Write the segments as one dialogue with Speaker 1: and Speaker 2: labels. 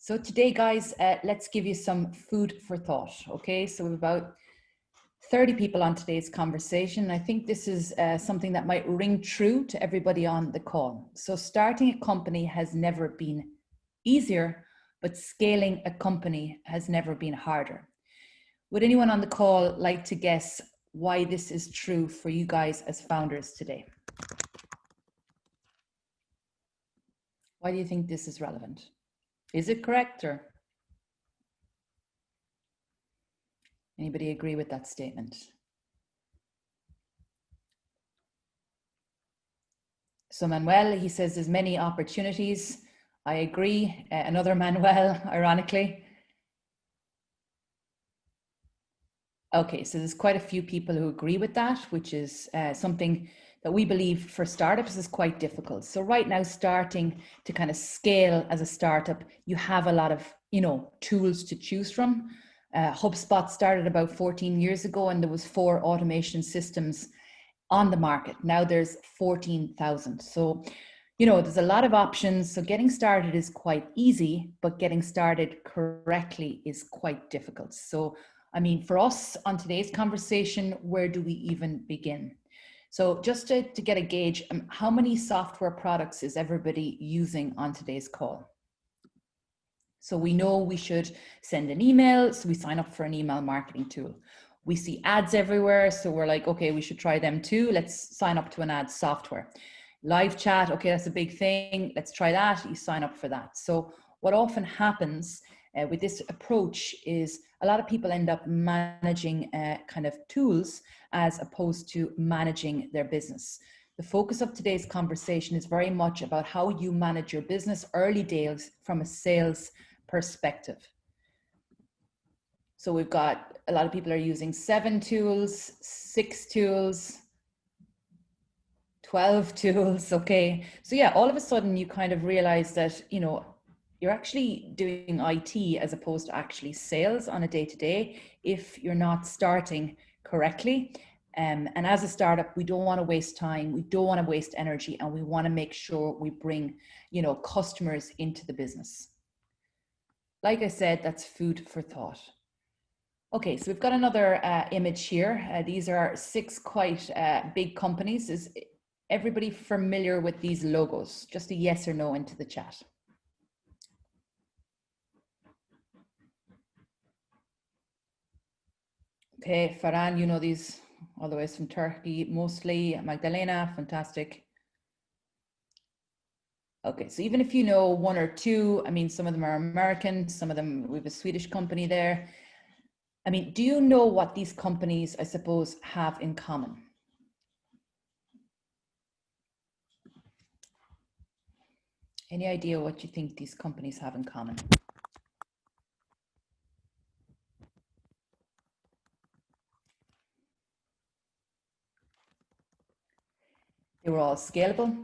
Speaker 1: So today, guys, let's give you some food for thought, okay? So we have about 30 people on today's conversation. I think this is something that might ring true to everybody on the call. So starting a company has never been easier, but scaling a company has never been harder. Would anyone on the call like to guess why this is true for you guys as founders today? Why do you think this is relevant? Is it correct, or anybody agree with that statement? So Manuel, he says there's many opportunities. I agree. Another Manuel, ironically. Okay, so there's quite a few people who agree with that, which is something that we believe for startups is quite difficult. So right now, starting to kind of scale as a startup, you have a lot of, tools to choose from. Hubspot started about 14 years ago, and there was 4 automation systems on the market. Now there's 14,000. So, there's a lot of options. So getting started is quite easy, but getting started correctly is quite difficult. So, for us on today's conversation, where do we even begin? So just to get a gauge, how many software products is everybody using on today's call? So we know we should send an email, so we sign up for an email marketing tool. We see ads everywhere, so we're like, okay, we should try them too. Let's sign up to an ad software. Live chat, okay, that's a big thing. Let's try that. You sign up for that. So what often happens with this approach is a lot of people end up managing kind of tools as opposed to managing their business. The focus of today's conversation is very much about how you manage your business early days from a sales perspective. So we've got a lot of people are using 7 tools, 6 tools, 12 tools. Okay. So yeah, all of a sudden you kind of realize that, you're actually doing IT as opposed to actually sales on a day-to-day if you're not starting correctly. And as a startup, we don't want to waste time, we don't want to waste energy, and we want to make sure we bring, customers into the business. Like I said, that's food for thought. Okay, so we've got another image here. These are 6 quite big companies. Is everybody familiar with these logos? Just a yes or no into the chat. Okay, Farhan, you know these all the way from Turkey, mostly. Magdalena, fantastic. Okay, so even if you know 1 or 2, some of them are American, some of them, we have a Swedish company there. Do you know what these companies, I suppose, have in common? Any idea what you think these companies have in common? They were all scalable.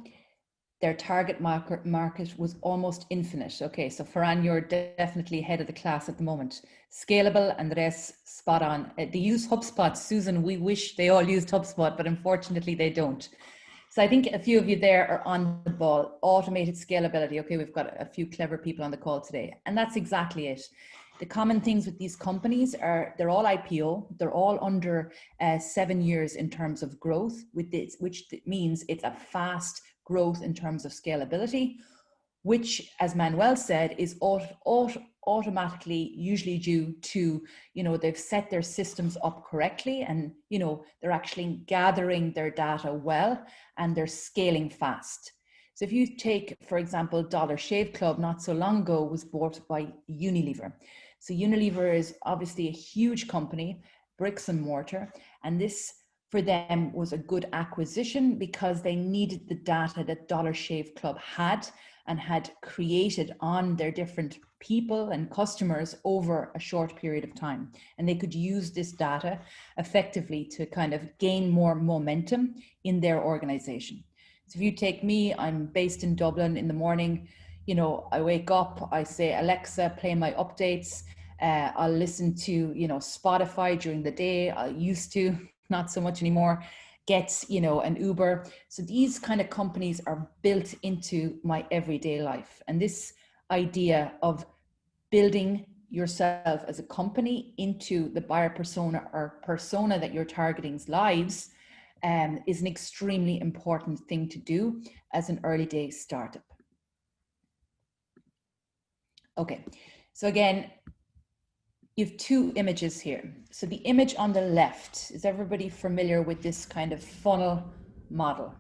Speaker 1: Their target market was almost infinite. Okay, so Farhan, you're definitely ahead of the class at the moment. Scalable, Andres, spot on. They use HubSpot. Susan, we wish they all used HubSpot, but unfortunately they don't. So I think a few of you there are on the ball. Automated scalability. Okay, we've got a few clever people on the call today. And that's exactly it. The common things with these companies are they're all IPO. They're all under 7 years in terms of growth, with this, which means it's a fast growth in terms of scalability, which, as Manuel said, is automatically usually due to, they've set their systems up correctly, and, they're actually gathering their data well, and they're scaling fast. So if you take, for example, Dollar Shave Club, not so long ago was bought by Unilever. So Unilever is obviously a huge company, bricks and mortar, and this for them was a good acquisition because they needed the data that Dollar Shave Club had and had created on their different people and customers over a short period of time. And they could use this data effectively to kind of gain more momentum in their organization. So if you take me, I'm based in Dublin. In the morning, I wake up, I say, Alexa, play my updates. I'll listen to, Spotify during the day. I used to, not so much anymore. Get, an Uber. So these kind of companies are built into my everyday life. And this idea of building yourself as a company into the buyer persona or persona that you're targeting's lives is an extremely important thing to do as an early day startup. Okay, so again, you have two images here. So the image on the left, is everybody familiar with this kind of funnel model?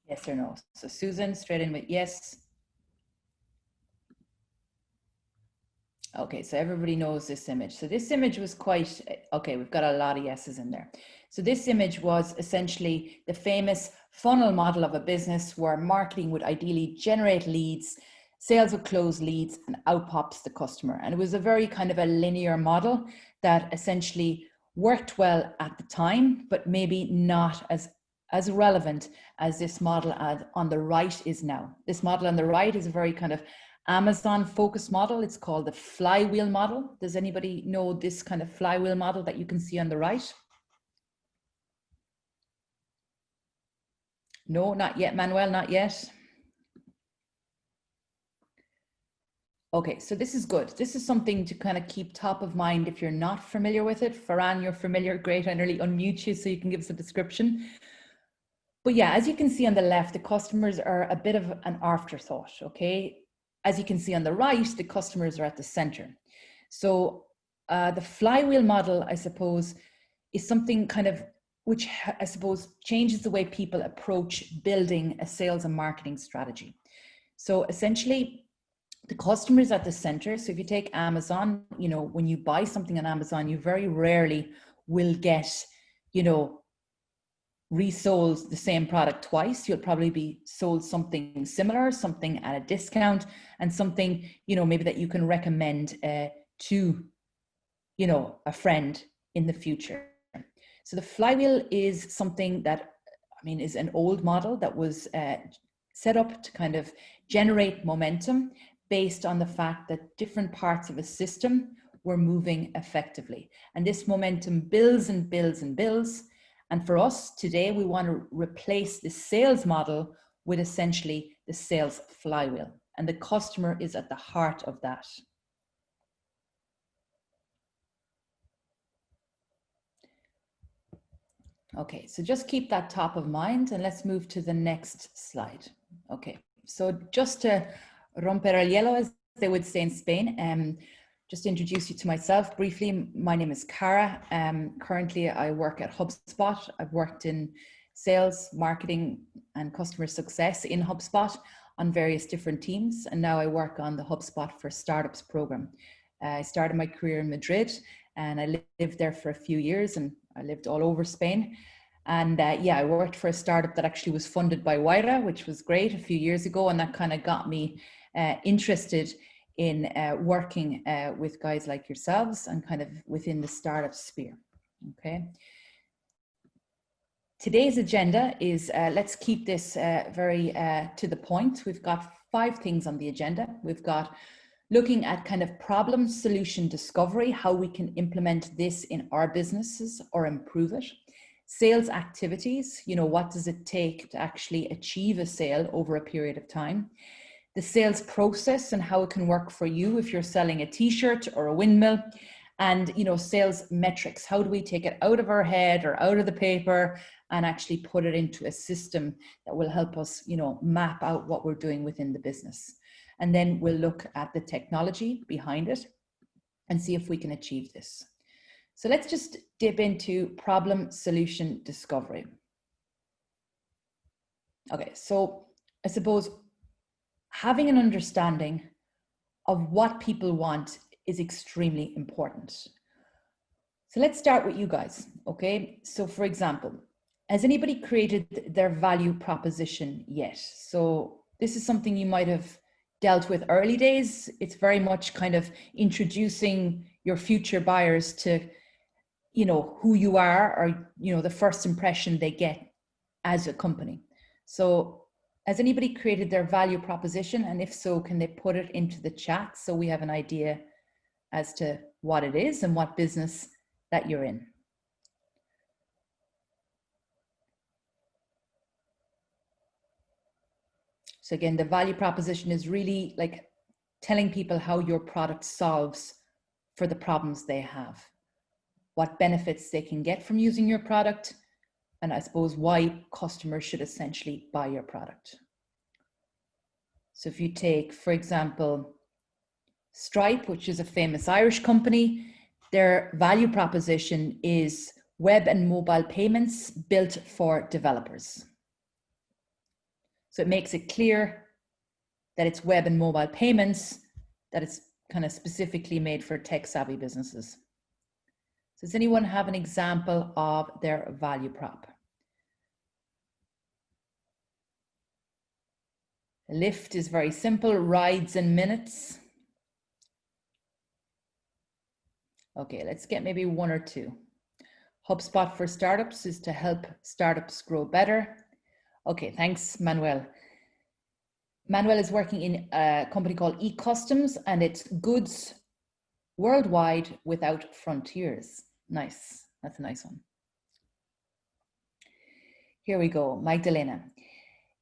Speaker 1: Yes or no? So Susan, straight in with yes. Okay, so everybody knows this image. So this image was quite, okay, we've got a lot of yeses in there. So this image was essentially the famous funnel model of a business where marketing would ideally generate leads, sales would close leads, and out pops the customer. And it was a very kind of a linear model that essentially worked well at the time, but maybe not as relevant as this model on the right is now. This model on the right is a very kind of Amazon focused model. It's called the flywheel model. Does anybody know this kind of flywheel model that you can see on the right? No, not yet, Manuel, not yet. Okay, so this is good. This is something to kind of keep top of mind if you're not familiar with it. Farhan, you're familiar, great. I nearly unmute you so you can give us a description. But yeah, as you can see on the left, the customers are a bit of an afterthought, okay? As you can see on the right, the customers are at the center. So the flywheel model, I suppose, is something kind of which I suppose changes the way people approach building a sales and marketing strategy. So essentially, the customer is at the center. So if you take Amazon, you know, when you buy something on Amazon, you very rarely will get, you know, resold the same product twice. You'll probably be sold something similar, something at a discount, and something, you know, maybe that you can recommend to, you know, a friend in the future. So the flywheel is something that, I mean, is an old model that was set up to kind of generate momentum based on the fact that different parts of a system were moving effectively. And this momentum builds and builds and builds. And for us today, we want to replace the sales model with essentially the sales flywheel. And the customer is at the heart of that. Okay, so just keep that top of mind and let's move to the next slide. Okay, so just to romper el hielo, as they would say in Spain, just to introduce you to myself briefly. My name is Cara. Currently, I work at Hubspot. I've worked in sales, marketing, and customer success in Hubspot on various different teams. And now I work on the Hubspot for Startups program. I started my career in Madrid and I lived there for a few years and I lived all over Spain. And yeah, I worked for a startup that actually was funded by Wayra, which was great a few years ago. And that kind of got me interested in working with guys like yourselves and kind of within the startup sphere. Okay. Today's agenda is, let's keep this very to the point. We've got 5 things on the agenda. We've got looking at kind of problem solution discovery, how we can implement this in our businesses or improve it. Sales activities, you know, what does it take to actually achieve a sale over a period of time? The sales process and how it can work for you if you're selling a t-shirt or a windmill. And, you know, sales metrics, how do we take it out of our head or out of the paper and actually put it into a system that will help us, you know, map out what we're doing within the business. And then we'll look at the technology behind it and see if we can achieve this. So let's just dip into problem solution discovery. Okay, so I suppose having an understanding of what people want is extremely important. So let's start with you guys, okay? So for example, has anybody created their value proposition yet? So this is something you might have dealt with early days. It's very much kind of introducing your future buyers to, you know, who you are or, you know, the first impression they get as a company. So has anybody created their value proposition? And if so, can they put it into the chat so we have an idea as to what it is and what business that you're in? So again, the value proposition is really like telling people how your product solves for the problems they have, what benefits they can get from using your product, and I suppose why customers should essentially buy your product. So if you take, for example, Stripe, which is a famous Irish company, their value proposition is web and mobile payments built for developers. So it makes it clear that it's web and mobile payments, that it's kind of specifically made for tech-savvy businesses. Does anyone have an example of their value prop? Lyft is very simple, rides in minutes. Okay, let's get maybe one or two. Hubspot for startups is to help startups grow better. Okay, thanks, Manuel. Manuel is working in a company called eCustoms, and it's goods worldwide without frontiers. Nice, that's a nice one. Here we go, Magdalena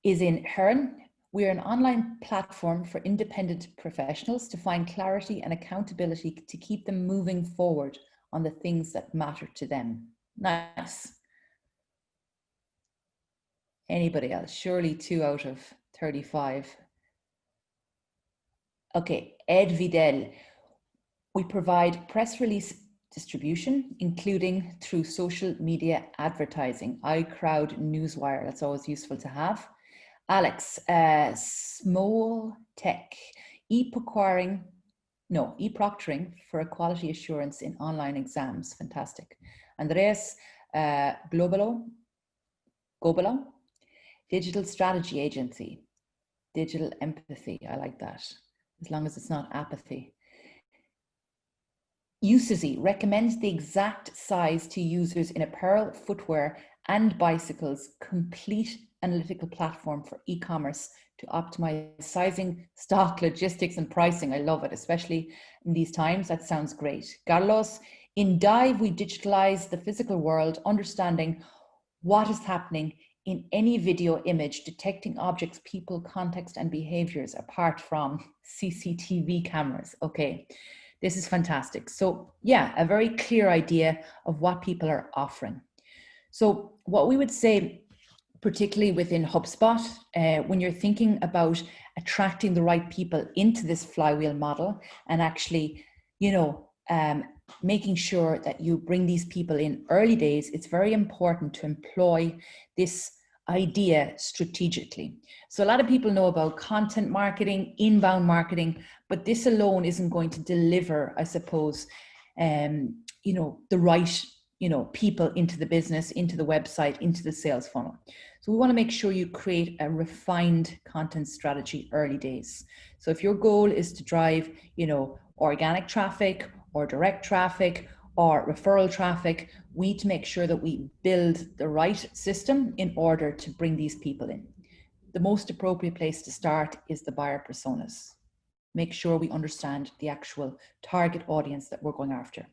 Speaker 1: is in Heron. We're an online platform for independent professionals to find clarity and accountability to keep them moving forward on the things that matter to them. Nice. Anybody else? Surely 2 out of 35. Okay, Ed Vidal. We provide press release distribution, including through social media advertising, iCrowd, Newswire. That's always useful to have. Alex, Small Tech, e-proctoring for a quality assurance in online exams. Fantastic. Andreas, Gobalo, digital strategy agency, digital empathy. I like that, as long as it's not apathy. Usazy recommends the exact size to users in apparel, footwear, and bicycles, complete analytical platform for e-commerce to optimize sizing, stock, logistics, and pricing. I love it, especially in these times. That sounds great. Carlos, in Dive, we digitalize the physical world, understanding what is happening in any video image, detecting objects, people, context, and behaviors apart from CCTV cameras. Okay, this is fantastic. So yeah, a very clear idea of what people are offering. So what we would say, particularly within HubSpot, when you're thinking about attracting the right people into this flywheel model and actually, making sure that you bring these people in early days, it's very important to employ this idea strategically. So a lot of people know about content marketing, inbound marketing, but this alone isn't going to deliver, I suppose, the right people into the business, into the website, into the sales funnel. So we want to make sure you create a refined content strategy early days. So if your goal is to drive, organic traffic or direct traffic or referral traffic, we need to make sure that we build the right system in order to bring these people in. The most appropriate place to start is the buyer personas. Make sure we understand the actual target audience that we're going after.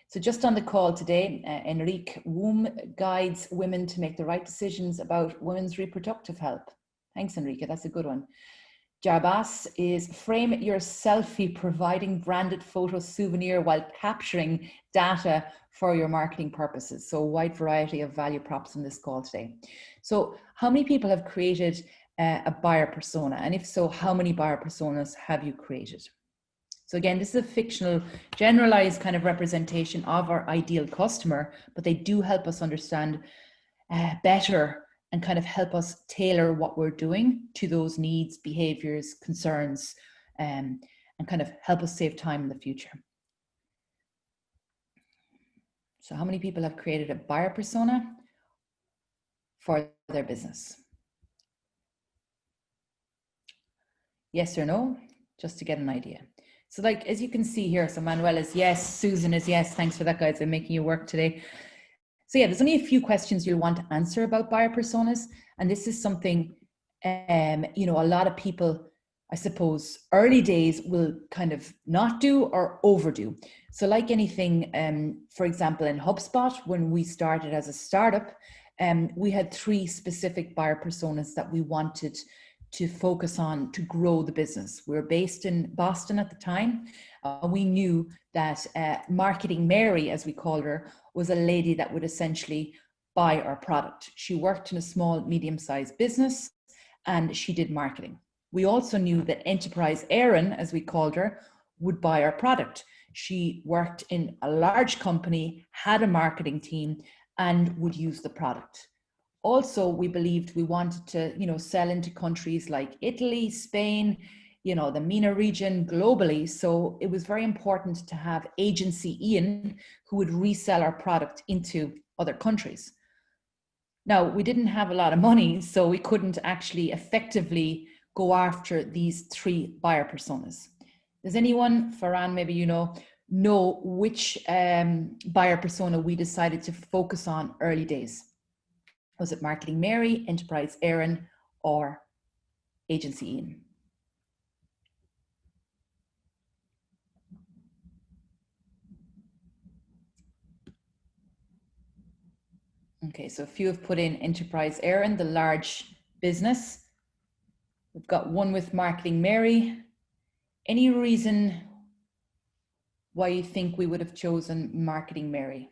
Speaker 1: So just on the call today, Enrique, womb guides women to make the right decisions about women's reproductive health. Thanks, Enrique, that's a good one. Jarbas is frame your selfie, providing branded photo souvenir while capturing data for your marketing purposes. So a wide variety of value props on this call today. So how many people have created a buyer persona? And if so, how many buyer personas have you created? So again, this is a fictional, generalized kind of representation of our ideal customer, but they do help us understand better and kind of help us tailor what we're doing to those needs, behaviors, concerns, and kind of help us save time in the future. So how many people have created a buyer persona for their business? Yes or no, just to get an idea. So like, as you can see here, so Manuel is yes, Susan is yes. Thanks for that, guys. I'm making you work today. So yeah, there's only a few questions you'll want to answer about buyer personas. And this is something, a lot of people, I suppose, early days will kind of not do or overdo. So like anything, for example, in HubSpot, when we started as a startup, we had 3 specific buyer personas that we wanted to focus on to grow the business. We were based in Boston at the time. We knew that Marketing Mary, as we called her, was a lady that would essentially buy our product. She worked in a small, medium-sized business and she did marketing. We also knew that Enterprise Erin, as we called her, would buy our product. She worked in a large company, had a marketing team, and would use the product. Also, we believed we wanted to, sell into countries like Italy, Spain, the MENA region globally. So it was very important to have agency Ian who would resell our product into other countries. Now, we didn't have a lot of money, so we couldn't actually effectively go after these 3 buyer personas. Does anyone, Farhan, maybe know which buyer persona we decided to focus on early days? Was it Marketing Mary, Enterprise Erin, or Agency Ian? Okay, so a few have put in Enterprise Erin, the large business. We've got one with Marketing Mary. Any reason why you think we would have chosen Marketing Mary?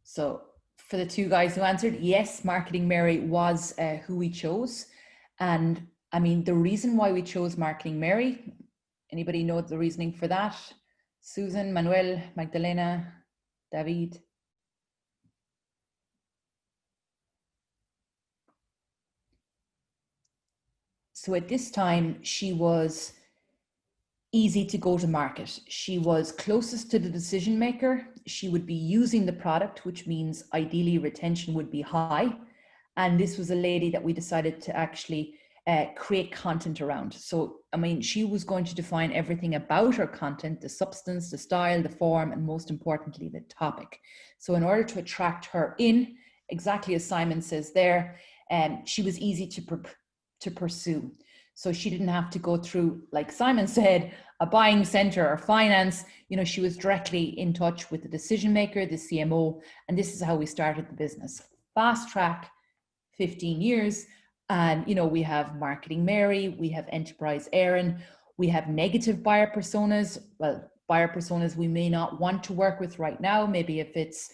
Speaker 1: So for the 2 guys who answered, yes, Marketing Mary was who we chose. And I mean, the reason why we chose Marketing Mary, anybody know the reasoning for that? Susan, Manuel, Magdalena, David? So at this time, she was easy to go to market. She was closest to the decision maker. She would be using the product, which means ideally retention would be high. And this was a lady that we decided to actually create content around. So, I mean, she was going to define everything about her content, the substance, the style, the form, and most importantly, the topic. So in order to attract her in, exactly as Simon says there, she was easy to pursue. So she didn't have to go through, like Simon said, a buying center or finance. She was directly in touch with the decision maker, the CMO, and this is how we started the business. Fast track, 15 years. And, we have Marketing Mary, we have Enterprise Erin, we have negative buyer personas. Well, buyer personas we may not want to work with right now. Maybe if it's,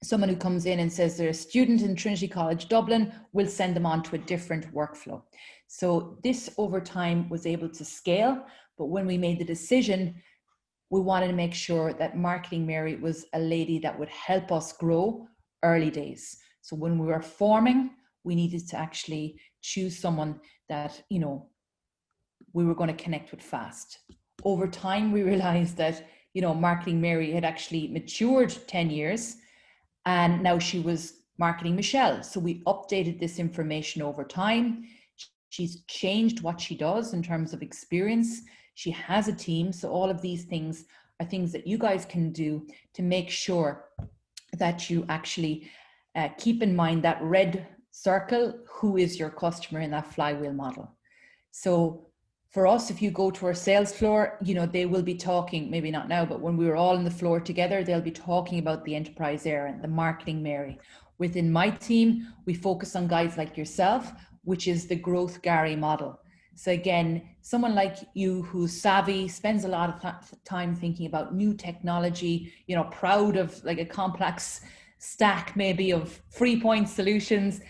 Speaker 1: someone who comes in and says they're a student in Trinity College Dublin, we'll send them on to a different workflow. So this over time was able to scale, but when we made the decision, we wanted to make sure that Marketing Mary was a lady that would help us grow early days. So when we were forming, we needed to actually choose someone that, we were going to connect with fast. Over time, we realized that, Marketing Mary had actually matured 10 years. And now she was Marketing Michelle. So we updated this information over time. She's changed what she does in terms of experience. She has a team. So all of these things are things that you guys can do to make sure that you actually keep in mind that red circle, who is your customer in that flywheel model. So for us, if you go to our sales floor, they will be talking, maybe not now, but when we were all on the floor together, they'll be talking about the Enterprise Erin, the Marketing Mary. Within my team, we focus on guys like yourself, which is the growth Gary model. So again, someone like you who's savvy, spends a lot of time thinking about new technology, proud of like a complex stack maybe of free point solutions,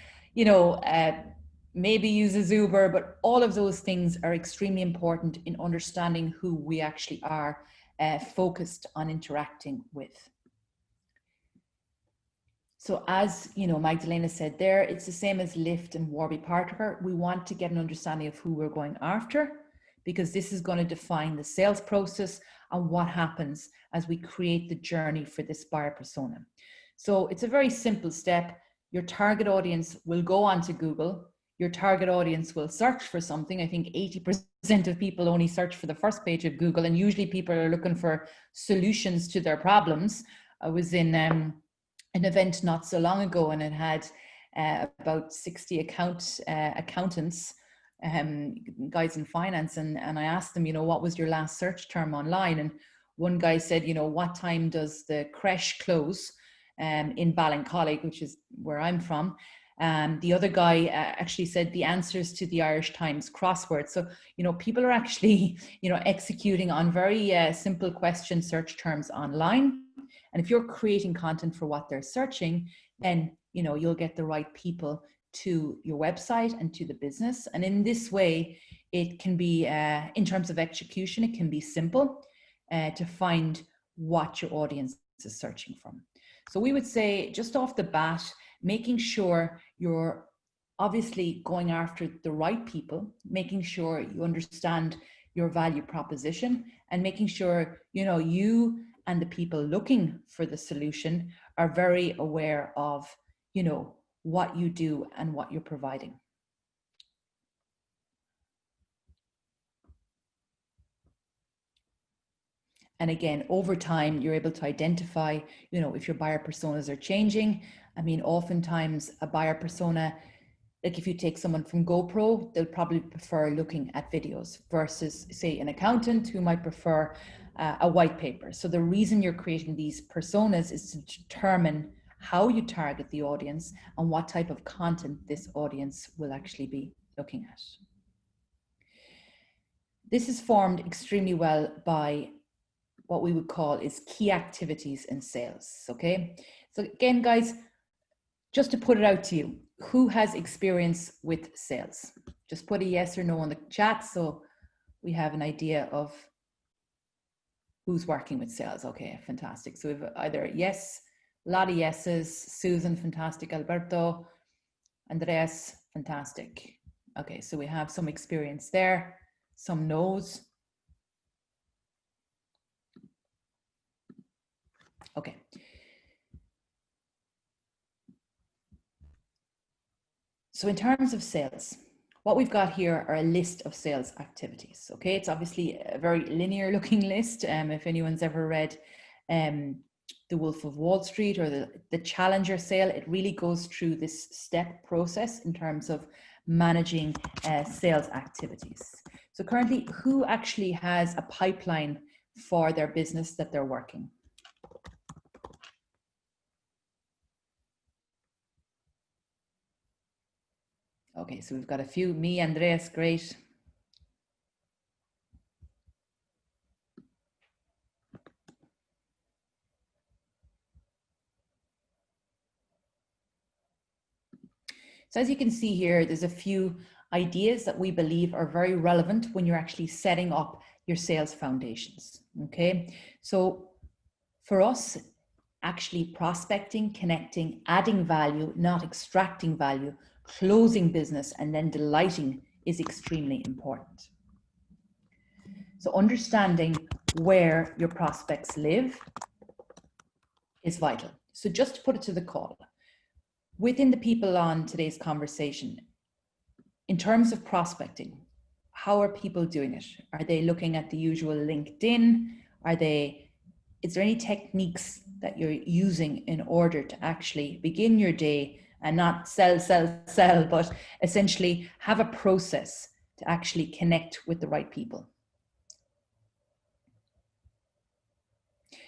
Speaker 1: maybe uses Uber, but all of those things are extremely important in understanding who we actually are focused on interacting with. So as Magdalena said there, it's the same as Lyft and Warby Parker. We want to get an understanding of who we're going after, because this is going to define the sales process and what happens as we create the journey for this buyer persona. So it's a very simple step. Your target audience will go onto Google. Your target audience will search for something. I think 80% of people only search for the first page of Google, and usually people are looking for solutions to their problems. I was in an event not so long ago, and it had about 60 accountants, guys in finance, and I asked them, what was your last search term online? And one guy said, what time does the creche close? in Ballincollig, which is where I'm from. The other guy actually said the answers to the Irish Times crossword. So, you know, people are actually, you know, executing on very simple question search terms online. And if you're creating content for what they're searching, then, you know, you'll get the right people to your website and to the business. And in this way, it can be, in terms of execution, it can be simple to find what your audience is searching from. So we would say just off the bat, making sure you're obviously going after the right people, making sure you understand your value proposition, and making sure, you know, you and the people looking for the solution are very aware of, you know, what you do and what you're providing. And again, over time, you're able to identify, you know, if your buyer personas are changing. I mean, oftentimes a buyer persona, like if you take someone from GoPro, they'll probably prefer looking at videos versus, say, an accountant who might prefer a white paper. So the reason you're creating these personas is to determine how you target the audience and what type of content this audience will actually be looking at. This is formed extremely well by what we would call is key activities in sales, okay? So again, guys, just to put it out to you, who has experience with sales? Just put a yes or no in the chat so we have an idea of who's working with sales. Okay, fantastic. So we've either yes, a lot of yeses, Susan, fantastic, Alberto, Andreas, fantastic. Okay, so we have some experience there, some no's. Okay. So in terms of sales, what we've got here are a list of sales activities. Okay, it's obviously a very linear looking list. If anyone's ever read The Wolf of Wall Street or the Challenger sale, it really goes through this step process in terms of managing sales activities. So currently, who actually has a pipeline for their business that they're working? Okay, so we've got a few. Me, Andreas, great. So as you can see here, there's a few ideas that we believe are very relevant when you're actually setting up your sales foundations, okay? So for us, actually prospecting, connecting, adding value, not extracting value, closing business, and then delighting is extremely important. So understanding where your prospects live is vital. So just to put it to the call, within the people on today's conversation, in terms of prospecting, how are people doing it? Are they looking at the usual LinkedIn? Is there any techniques that you're using in order to actually begin your day and not sell, but essentially have a process to actually connect with the right people?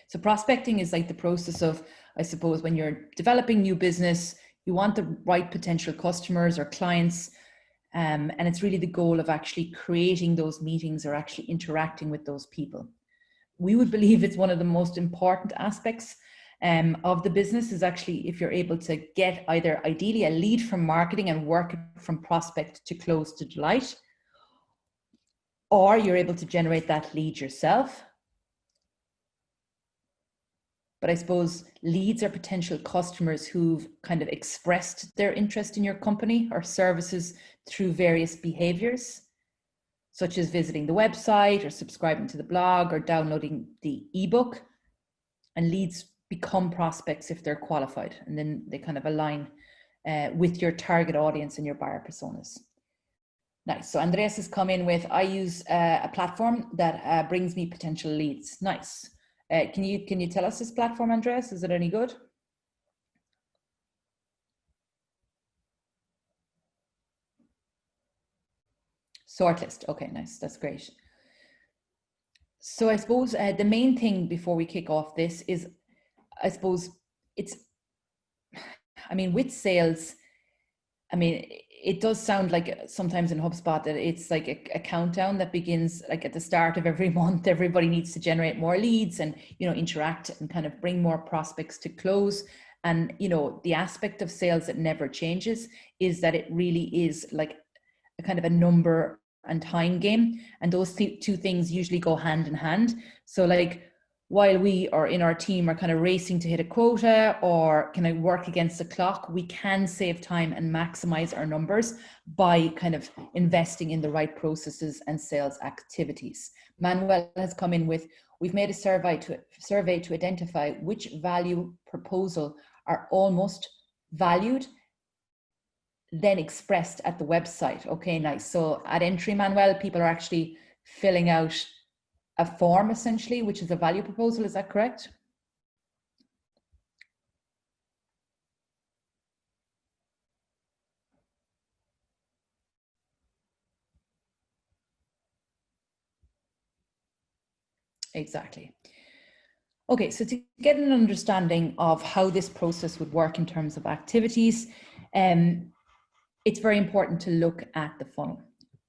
Speaker 1: So prospecting is like the process of, I suppose, when you're developing new business, you want the right potential customers or clients. And it's really the goal of actually creating those meetings or actually interacting with those people. We would believe it's one of the most important aspects of the business is actually if you're able to get either ideally a lead from marketing and work from prospect to close to delight, or you're able to generate that lead yourself. But I suppose leads are potential customers who've kind of expressed their interest in your company or services through various behaviors, such as visiting the website or subscribing to the blog or downloading the ebook. And leads become prospects if they're qualified, and then they kind of align with your target audience and your buyer personas. Nice. So Andreas has come in with, I use a platform that brings me potential leads. Nice. Can you tell us this platform, Andreas? Is it any good? Sortlist. Okay, nice. That's great. So I suppose the main thing before we kick off this is, I suppose it's I mean, with sales, I mean, it does sound like sometimes in HubSpot that it's like a countdown that begins like at the start of every month. Everybody needs to generate more leads and, interact and kind of bring more prospects to close. And, the aspect of sales that never changes is that it really is like a kind of a number and time game. And those two things usually go hand in hand. So like, while we are in our team are kind of racing to hit a quota or can I work against the clock, we can save time and maximize our numbers by kind of investing in the right processes and sales activities. Manuel has come in with, we've made a survey to identify which value proposal are almost valued, then expressed at the website. Okay, nice. So at entry, Manuel, people are actually filling out a form essentially, which is a value proposal. Is that correct? Exactly. Okay, so to get an understanding of how this process would work in terms of activities, it's very important to look at the funnel.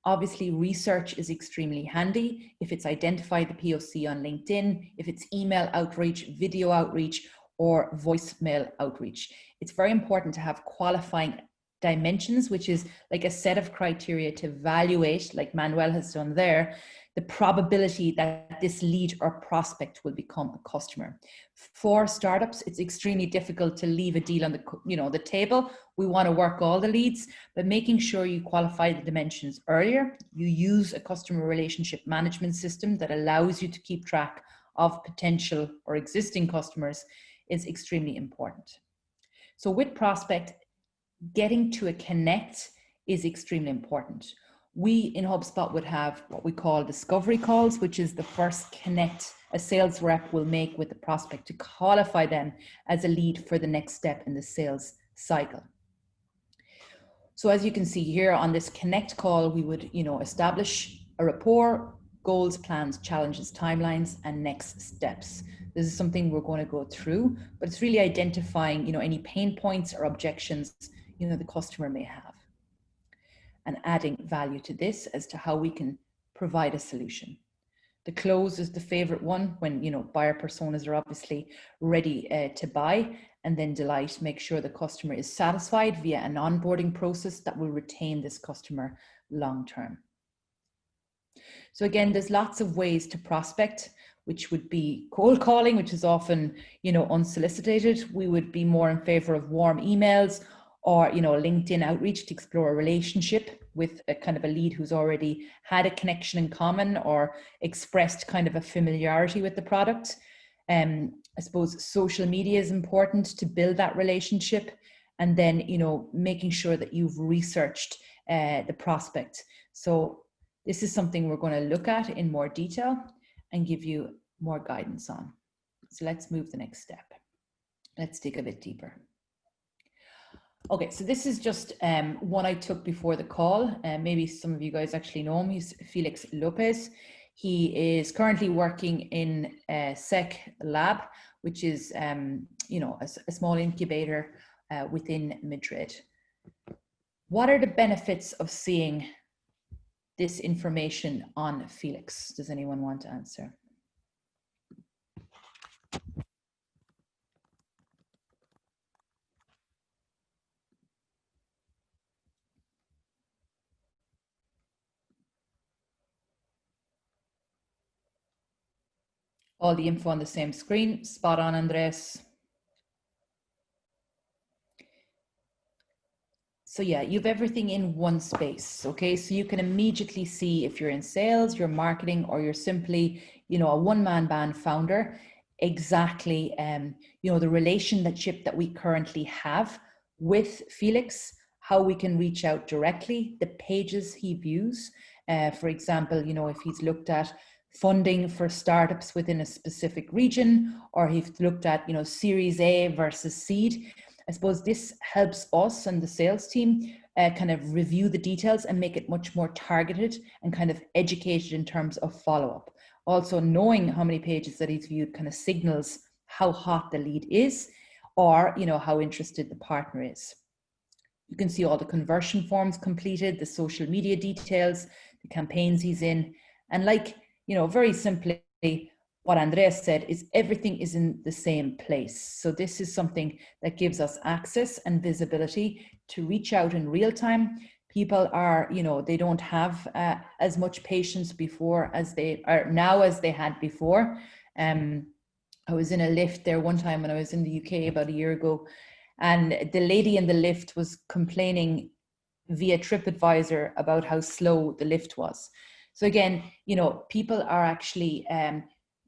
Speaker 1: Obviously, research is extremely handy if it's identified the POC on LinkedIn, if it's email outreach, video outreach, or voicemail outreach. It's very important to have qualifying dimensions, which is like a set of criteria to evaluate, like Manuel has done there, the probability that this lead or prospect will become a customer. For startups, it's extremely difficult to leave a deal on the table. We want to work all the leads, but making sure you qualify the dimensions earlier. You use a customer relationship management system that allows you to keep track of potential or existing customers is extremely important. So with prospect, getting to a connect is extremely important. We in HubSpot would have what we call discovery calls, which is the first connect a sales rep will make with the prospect to qualify them as a lead for the next step in the sales cycle. So as you can see here on this connect call, we would, establish a rapport, goals, plans, challenges, timelines, and next steps. This is something we're going to go through, but it's really identifying, any pain points or objections, the customer may have, and adding value to this as to how we can provide a solution. The close is the favorite one when, buyer personas are obviously ready to buy, and then delight, make sure the customer is satisfied via an onboarding process that will retain this customer long-term. So again, there's lots of ways to prospect, which would be cold calling, which is often, unsolicited. We would be more in favor of warm emails or, LinkedIn outreach to explore a relationship with a kind of a lead who's already had a connection in common or expressed kind of a familiarity with the product. I suppose social media is important to build that relationship, and then, making sure that you've researched the prospect. So this is something we're going to look at in more detail and give you more guidance on. So let's move the next step. Let's dig a bit deeper. Okay, so this is just one I took before the call. Maybe some of you guys actually know him. He's Felix Lopez. He is currently working in SEC Lab, which is, a small incubator within Madrid. What are the benefits of seeing this information on Felix? Does anyone want to answer? All the info on the same screen. Spot on, Andres. So yeah, you have everything in one space, okay? So you can immediately see if you're in sales, you're marketing, or you're simply, a one-man band founder, exactly, the relationship that we currently have with Felix, how we can reach out directly, the pages he views. For example, if he's looked at funding for startups within a specific region, or he's looked at, Series A versus seed. I suppose this helps us and the sales team kind of review the details and make it much more targeted and kind of educated in terms of follow-up. Also, knowing how many pages that he's viewed kind of signals how hot the lead is. or, you know, how interested the partner is. You can see all the conversion forms completed, the social media details, the campaigns he's in. And like, you know, very simply, what Andreas said is everything is in the same place. So this is something that gives us access and visibility to reach out in real time. People are, you know, they don't have as much patience before as they are now as they had before. I was in a lift there one time when I was in the UK about a year ago, and the lady in the lift was complaining via TripAdvisor about how slow the lift was. So again, you know, people are actually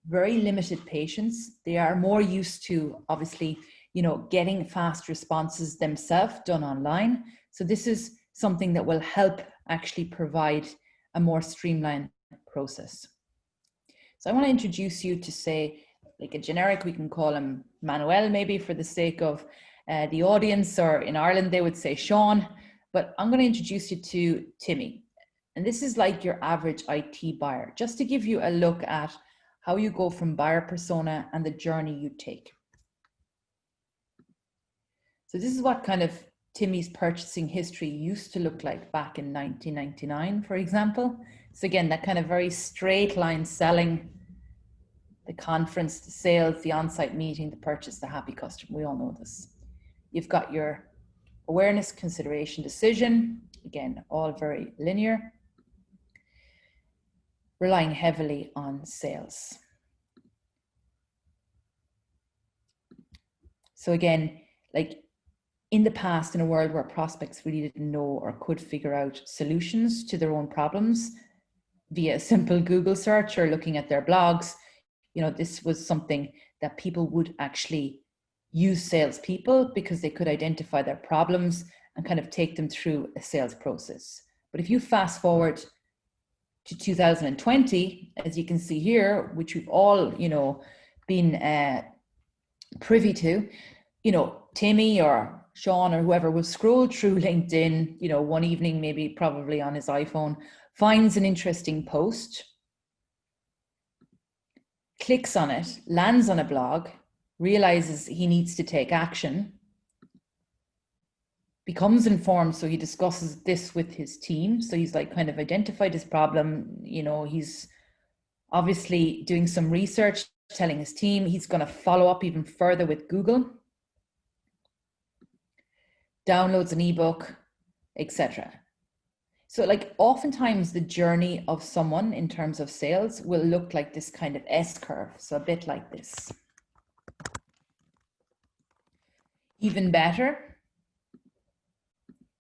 Speaker 1: very limited patience. They are more used to, obviously, you know, getting fast responses themselves done online. So this is something that will help actually provide a more streamlined process. So I want to introduce you to, say, like a generic, we can call him Manuel maybe for the sake of the audience, or in Ireland they would say Sean, but I'm going to introduce you to Timmy. And this is like your average IT buyer, just to give you a look at how you go from buyer persona and the journey you take. So this is what kind of Timmy's purchasing history used to look like back in 1999, for example. So again, that kind of very straight line selling, the conference, the sales, the on-site meeting, the purchase, the happy customer. We all know this. You've got your awareness, consideration, decision. Again, all very linear. Relying heavily on sales. So again, like in the past, in a world where prospects really didn't know or could figure out solutions to their own problems via a simple Google search or looking at their blogs, you know, this was something that people would actually use salespeople because they could identify their problems and kind of take them through a sales process. But if you fast forward to 2020, as you can see here, which we've all, you know, been privy to, you know, Timmy or Sean or whoever will scroll through LinkedIn, you know, one evening, maybe probably on his iPhone, finds an interesting post, clicks on it, lands on a blog, realizes he needs to take action, becomes informed, so he discusses this with his team. So he's like kind of identified his problem, you know, he's obviously doing some research, telling his team, he's going to follow up even further with Google, downloads an ebook, etc. So like oftentimes the journey of someone in terms of sales will look like this kind of S-curve, so a bit like this. Even better,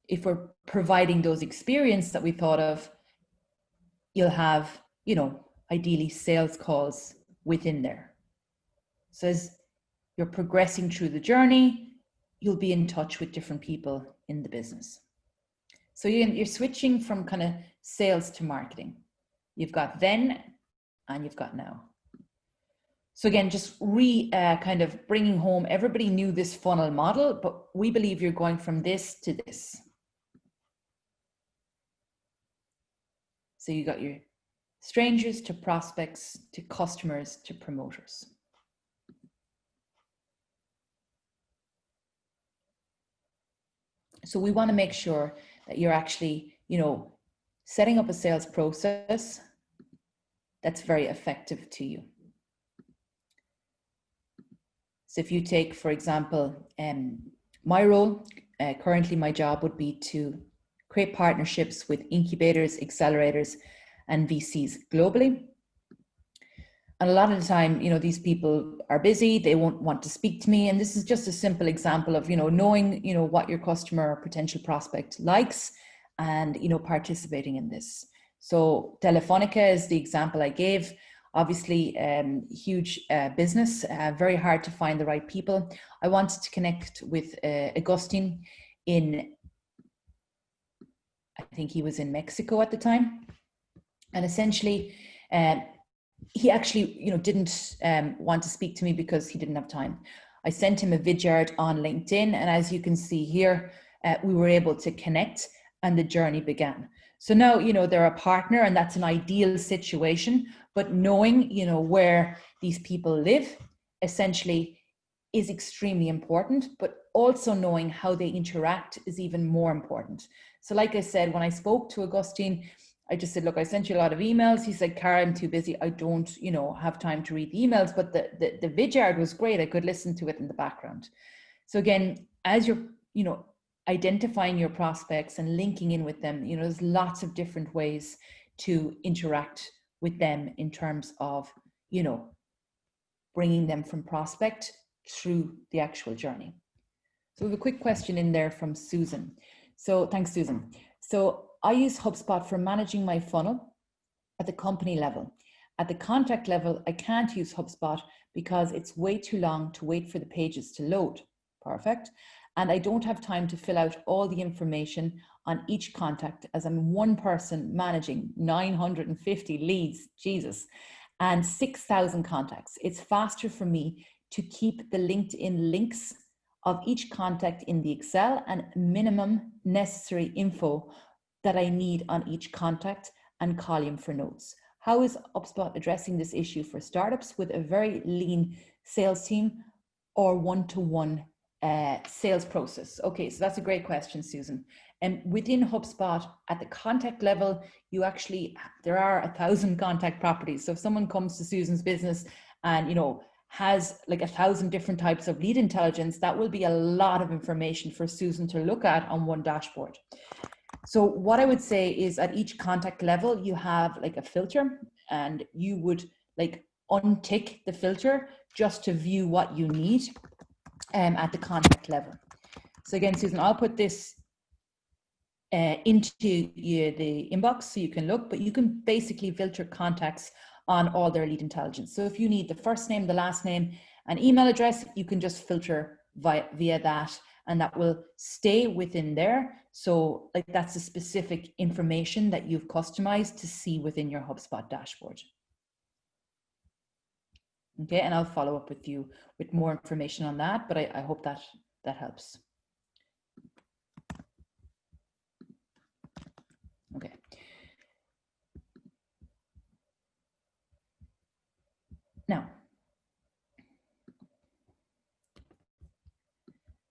Speaker 1: if we're providing those experiences that we thought of, you'll have, you know, ideally sales calls within there. So as you're progressing through the journey, you'll be in touch with different people in the business. So you're switching from kind of sales to marketing. You've got then and you've got now. So again, just kind of bringing home, everybody knew this funnel model, but we believe you're going from this to this. So you got your strangers to prospects to customers to promoters. So we want to make sure that you're actually, you know, setting up a sales process that's very effective to you. So if you take, for example, my role, currently my job would be to create partnerships with incubators, accelerators, and VCs globally. And a lot of the time, you know, these people are busy, they won't want to speak to me. And this is just a simple example of, you know, knowing, you know, what your customer or potential prospect likes and, you know, participating in this. So Telefonica is the example I gave. Obviously, huge business, very hard to find the right people. I wanted to connect with Agustin in, I think he was in Mexico at the time. And essentially, he actually, you know, didn't want to speak to me because he didn't have time. I sent him a vidyard on LinkedIn, and as you can see here, we were able to connect and the journey began. So now, you know, they're a partner and that's an ideal situation, but knowing, you know, where these people live, essentially is extremely important, but also knowing how they interact is even more important. So like I said, when I spoke to Augustine, I just said, look, I sent you a lot of emails. He said, Cara, I'm too busy. I don't, have time to read the emails, but the vidyard was great. I could listen to it in the background. So again, as you're, identifying your prospects and linking in with them, there's lots of different ways to interact with them in terms of, bringing them from prospect through the actual journey. So we have a quick question in there from Susan. So thanks, Susan. So I use HubSpot for managing my funnel at the company level. At the contact level, I can't use HubSpot because it's way too long to wait for the pages to load. Perfect. And I don't have time to fill out all the information on each contact, as I'm one person managing 950 leads, Jesus, and 6,000 contacts. It's faster for me to keep the LinkedIn links of each contact in the Excel and minimum necessary info that I need on each contact and column for notes. How is HubSpot addressing this issue for startups with a very lean sales team or one-to-one sales process? Okay, so that's a great question, Susan. And within HubSpot, at the contact level, there are 1,000 contact properties. So if someone comes to Susan's business and, has like 1,000 different types of lead intelligence, that will be a lot of information for Susan to look at on one dashboard. So what I would say is at each contact level, you have like a filter, and you would like untick the filter just to view what you need at the contact level. So again, Susan, I'll put this into the inbox so you can look, but you can basically filter contacts on all their lead intelligence. So if you need the first name, the last name, and email address, you can just filter via that, and that will stay within there. So like that's the specific information that you've customized to see within your HubSpot dashboard. Okay, and I'll follow up with you with more information on that, but I hope that helps. Okay. Now,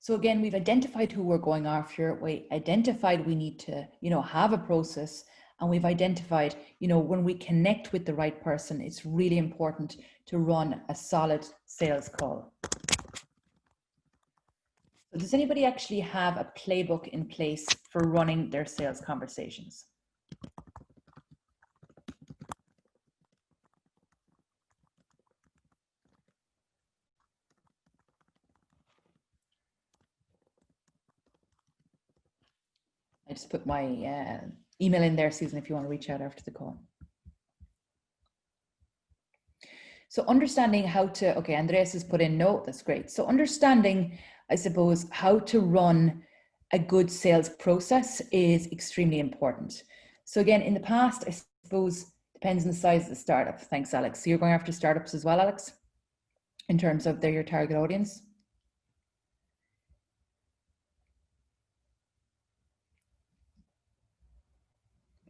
Speaker 1: so again, we've identified who we're going after. We identified we need to, have a process, and we've identified, when we connect with the right person, it's really important to run a solid sales call. So does anybody actually have a playbook in place for running their sales conversations? I just put my email in there, Susan, if you want to reach out after the call. So understanding how to, okay, Andreas has put in no, that's great. So understanding, I suppose, how to run a good sales process is extremely important. So again, in the past, I suppose, depends on the size of the startup. Thanks, Alex. So you're going after startups as well, Alex, in terms of they're your target audience?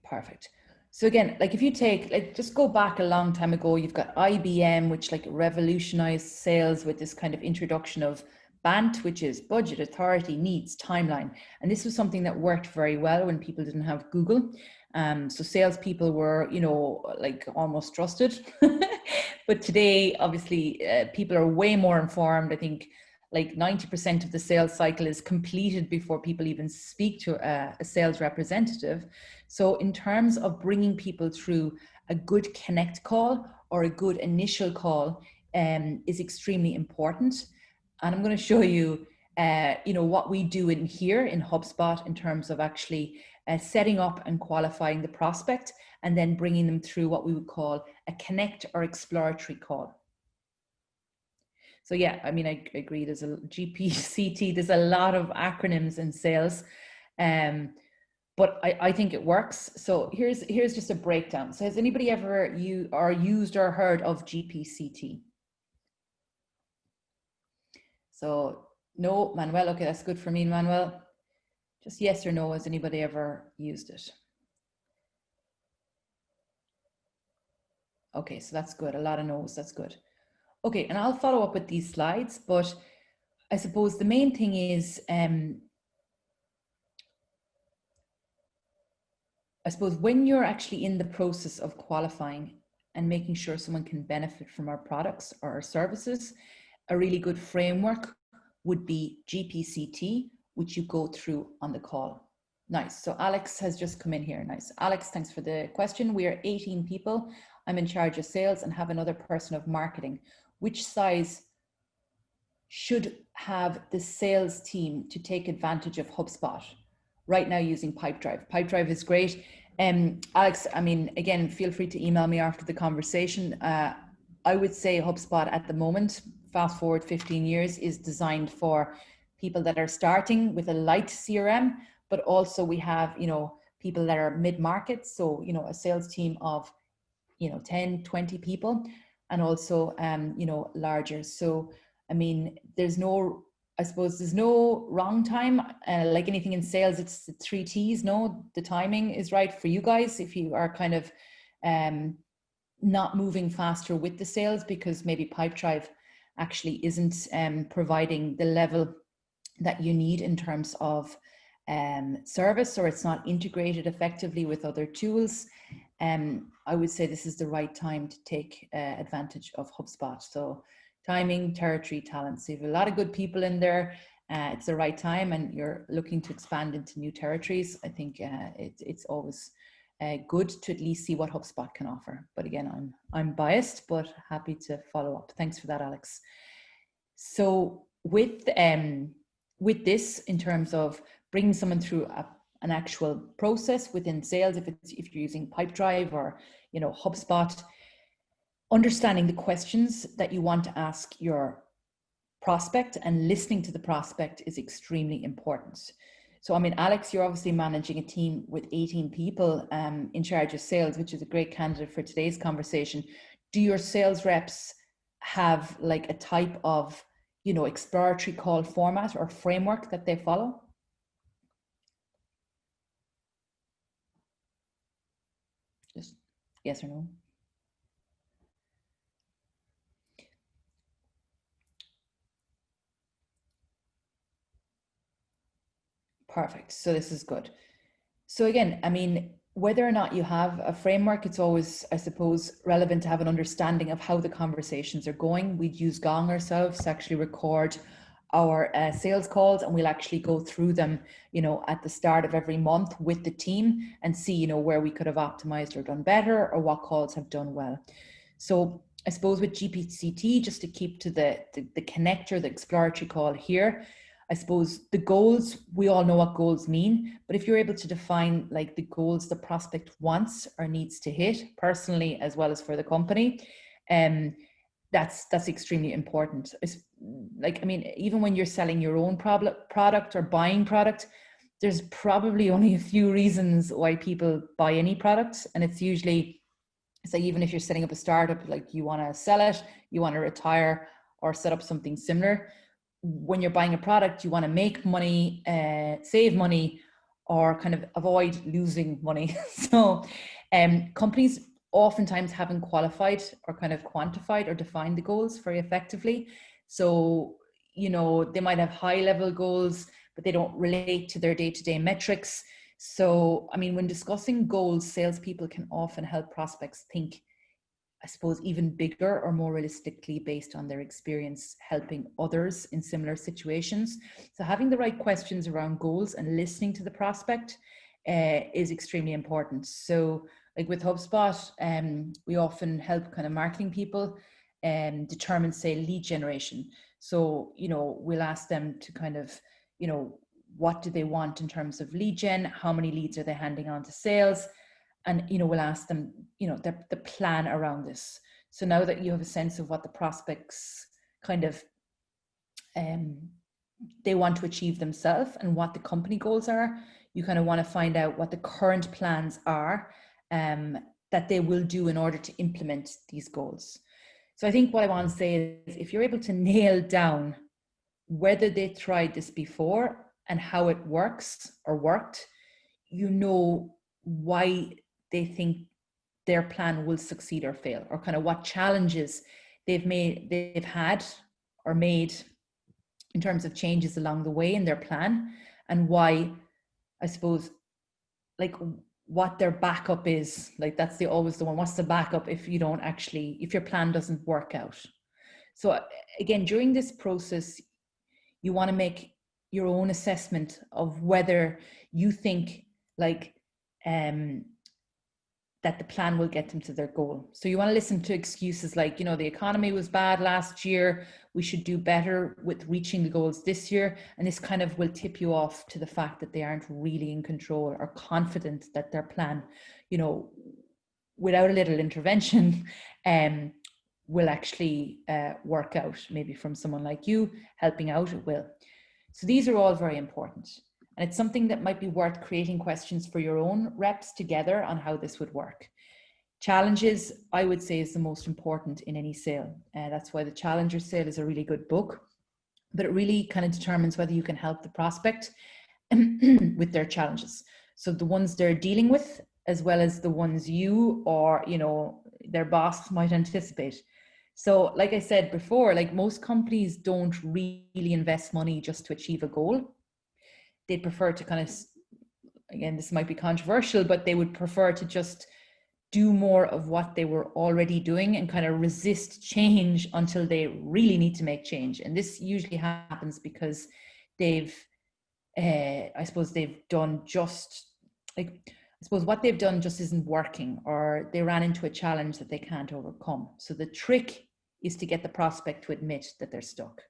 Speaker 1: Perfect. So again, like if you take, like just go back a long time ago, you've got IBM, which like revolutionized sales with this kind of introduction of BANT, which is budget, authority, needs, timeline. And this was something that worked very well when people didn't have Google. So salespeople were, like almost trusted. But today, obviously, people are way more informed. I think like 90% of the sales cycle is completed before people even speak to a sales representative. So in terms of bringing people through a good connect call or a good initial call is extremely important. And I'm going to show you, what we do in here in HubSpot in terms of actually setting up and qualifying the prospect and then bringing them through what we would call a connect or exploratory call. So yeah, I mean, I agree. There's a GPCT, there's a lot of acronyms in sales, but I think it works. So here's just a breakdown. So has anybody ever used or heard of GPCT? So no, Manuel, okay, that's good for me, Manuel. Just yes or no, has anybody ever used it? Okay, so that's good. A lot of no's, that's good. Okay, and I'll follow up with these slides, but I suppose the main thing is, I suppose when you're actually in the process of qualifying and making sure someone can benefit from our products or our services, a really good framework would be GPCT, which you go through on the call. Nice. So Alex has just come in here. Nice. Alex, thanks for the question. We are 18 people. I'm in charge of sales and have another person of marketing. Which size should have the sales team to take advantage of HubSpot? Right now using Pipedrive. Pipedrive is great. Alex, I mean, again, feel free to email me after the conversation. I would say HubSpot at the moment, fast forward 15 years, is designed for people that are starting with a light CRM, but also we have, you know, people that are mid-market. So, you know, a sales team of, you know, 10, 20 people, and also, you know, larger. So, I mean, I suppose there's no wrong time. Like anything in sales, it's the 3 T's. No, the timing is right for you guys. If you are kind of not moving faster with the sales because maybe Pipedrive actually isn't providing the level that you need in terms of service, or it's not integrated effectively with other tools, I would say this is the right time to take advantage of HubSpot. So timing, territory, talent. So you have a lot of good people in there. It's the right time, and you're looking to expand into new territories. I think it's always good to at least see what HubSpot can offer. But again, I'm biased, but happy to follow up. Thanks for that, Alex. So with this, in terms of bringing someone through an actual process within sales, if you're using Pipedrive or, you know, HubSpot, understanding the questions that you want to ask your prospect and listening to the prospect is extremely important. So, I mean, Alex, you're obviously managing a team with 18 people in charge of sales, which is a great candidate for today's conversation. Do your sales reps have like a type of, you know, exploratory call format or framework that they follow? Just yes or no? Perfect. So this is good. So again, I mean, whether or not you have a framework, it's always, I suppose, relevant to have an understanding of how the conversations are going. We'd use Gong ourselves to actually record our sales calls, and we'll actually go through them, you know, at the start of every month with the team and see, you know, where we could have optimized or done better, or what calls have done well. So I suppose with GPCT, just to keep to the connector, the exploratory call here, I suppose the goals, we all know what goals mean, but if you're able to define like the goals the prospect wants or needs to hit personally as well as for the company, that's extremely important. It's like, I mean, even when you're selling your own product or buying product, there's probably only a few reasons why people buy any product, and it's usually, so even if you're setting up a startup, like you want to sell it, you want to retire, or set up something similar. When you're buying a product, you want to make money, save money, or kind of avoid losing money. So companies oftentimes haven't qualified or kind of quantified or defined the goals very effectively. So, you know, they might have high level goals, but they don't relate to their day-to-day metrics. So, I mean, when discussing goals, salespeople can often help prospects think, I suppose, even bigger or more realistically based on their experience helping others in similar situations. So having the right questions around goals and listening to the prospect is extremely important. So like with HubSpot, we often help kind of marketing people determine, say, lead generation. So, you know, we'll ask them to kind of, you know, what do they want in terms of lead gen? How many leads are they handing on to sales? And, you know, we'll ask them, you know, the plan around this. So now that you have a sense of what the prospects kind of, they want to achieve themselves and what the company goals are, you kind of want to find out what the current plans are that they will do in order to implement these goals. So I think what I want to say is, if you're able to nail down whether they tried this before and how it works or worked, you know why they think their plan will succeed or fail, or kind of what challenges they've had or made in terms of changes along the way in their plan, and why, I suppose, like what their backup is. Like that's always the one. What's the backup if you don't actually, if your plan doesn't work out? So again, during this process, you want to make your own assessment of whether you think like that the plan will get them to their goal. So you want to listen to excuses like, you know, the economy was bad last year, we should do better with reaching the goals this year. And this kind of will tip you off to the fact that they aren't really in control or confident that their plan, you know, without a little intervention, will actually work out. Maybe from someone like you helping out, it will. So these are all very important. And it's something that might be worth creating questions for your own reps together on how this would work. Challenges, I would say, is the most important in any sale. That's why the Challenger Sale is a really good book, but it really kind of determines whether you can help the prospect with their challenges. So the ones they're dealing with, as well as the ones you or, you know, their boss might anticipate. So like I said before, like most companies don't really invest money just to achieve a goal. They'd prefer to kind of, again, this might be controversial, but they would prefer to just do more of what they were already doing and kind of resist change until they really need to make change. And this usually happens because they've, I suppose they've done just like, I suppose what they've done just isn't working, or they ran into a challenge that they can't overcome. So the trick is to get the prospect to admit that they're stuck.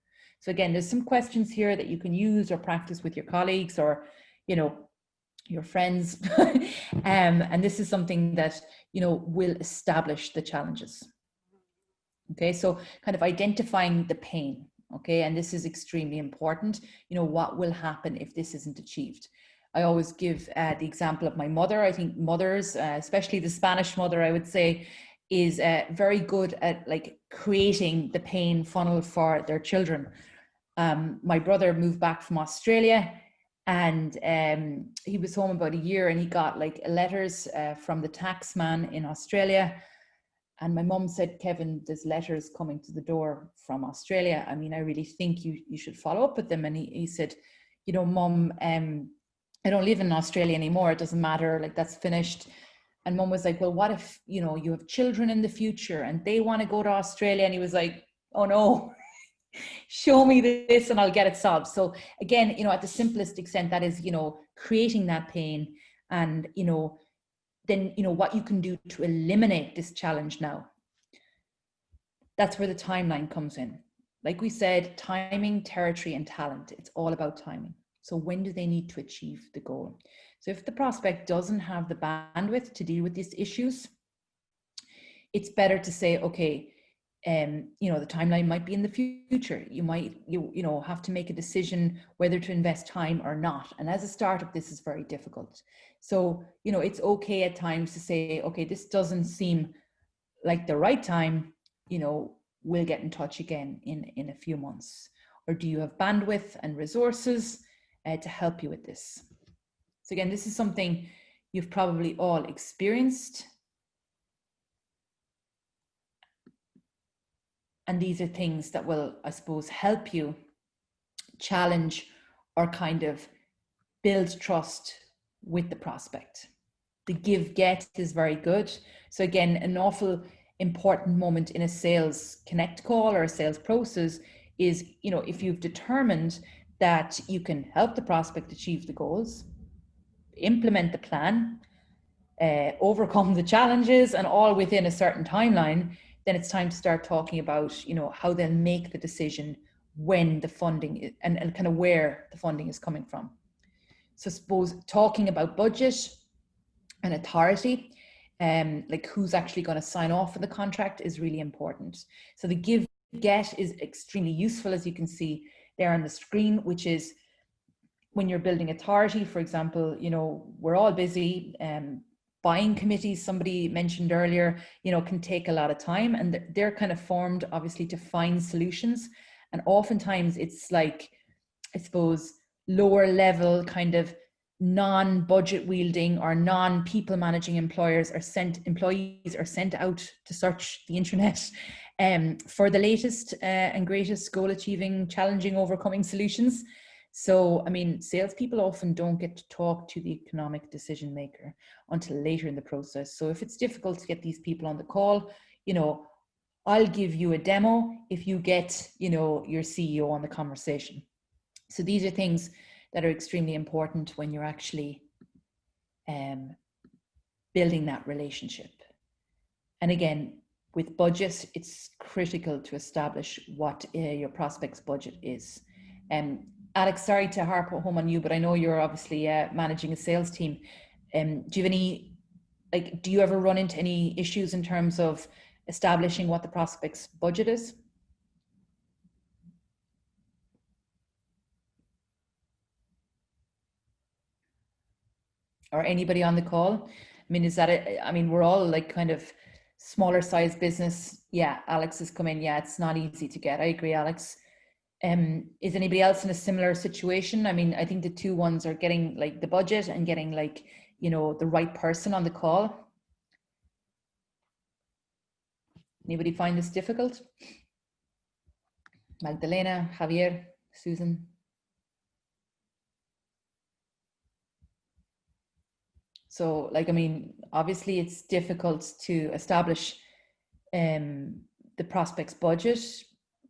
Speaker 1: So again, there's some questions here that you can use or practice with your colleagues or, you know, your friends. And this is something that, you know, will establish the challenges. Okay, so kind of identifying the pain. Okay, and this is extremely important. You know, what will happen if this isn't achieved? I always give the example of my mother. I think mothers, especially the Spanish mother, I would say, is very good at like creating the pain funnel for their children. My brother moved back from Australia, and he was home about a year, and he got like letters from the tax man in Australia. And my mum said, Kevin, there's letters coming to the door from Australia. I mean, I really think you should follow up with them. And he said, you know, Mum, I don't live in Australia anymore. It doesn't matter. Like, that's finished. And Mum was like, well, what if, you know, you have children in the future and they want to go to Australia? And he was like, oh no, show me this and I'll get it solved. So again, you know, at the simplest extent, that is, you know, creating that pain, and, you know, then, you know, what you can do to eliminate this challenge now. That's where the timeline comes in. Like we said, timing, territory, and talent. It's all about timing. So when do they need to achieve the goal? So if the prospect doesn't have the bandwidth to deal with these issues, it's better to say, okay, you know, the timeline might be in the future. You might, you know, have to make a decision whether to invest time or not. And as a startup, this is very difficult. So, you know, it's okay at times to say, okay, this doesn't seem like the right time, you know, we'll get in touch again in a few months. Or do you have bandwidth and resources to help you with this? So again, this is something you've probably all experienced. And these are things that will, I suppose, help you challenge or kind of build trust with the prospect. The give-get is very good. So again, an awful important moment in a sales connect call or a sales process is, you know, if you've determined that you can help the prospect achieve the goals, implement the plan, overcome the challenges, and all within a certain timeline, then it's time to start talking about, you know, how they'll make the decision when the funding is, and kind of where the funding is coming from. So I suppose talking about budget and authority, like who's actually going to sign off for the contract, is really important. So the give-get is extremely useful, as you can see there on the screen, which is when you're building authority. For example, you know, we're all busy. Buying committees, somebody mentioned earlier, you know, can take a lot of time, and they're kind of formed obviously to find solutions. And oftentimes it's like, I suppose, lower level kind of non-budget wielding or non-people managing employees are sent out to search the internet for the latest and greatest goal achieving, challenging, overcoming solutions. So, I mean, salespeople often don't get to talk to the economic decision maker until later in the process. So if it's difficult to get these people on the call, you know, I'll give you a demo if you get, you know, your CEO on the conversation. So these are things that are extremely important when you're actually building that relationship. And again, with budget, it's critical to establish what your prospect's budget is. Alex, sorry to harp home on you, but I know you're obviously managing a sales team. Do you have any, like, do you ever run into any issues in terms of establishing what the prospect's budget is? Or anybody on the call? I mean, is that it? I mean, we're all like kind of smaller size business. Yeah, Alex has come in. Yeah, it's not easy to get. I agree, Alex. Is anybody else in a similar situation? I mean, I think the two ones are getting like the budget and getting like, you know, the right person on the call. Anybody find this difficult? Magdalena, Javier, Susan? So like, I mean, obviously it's difficult to establish the prospect's budget,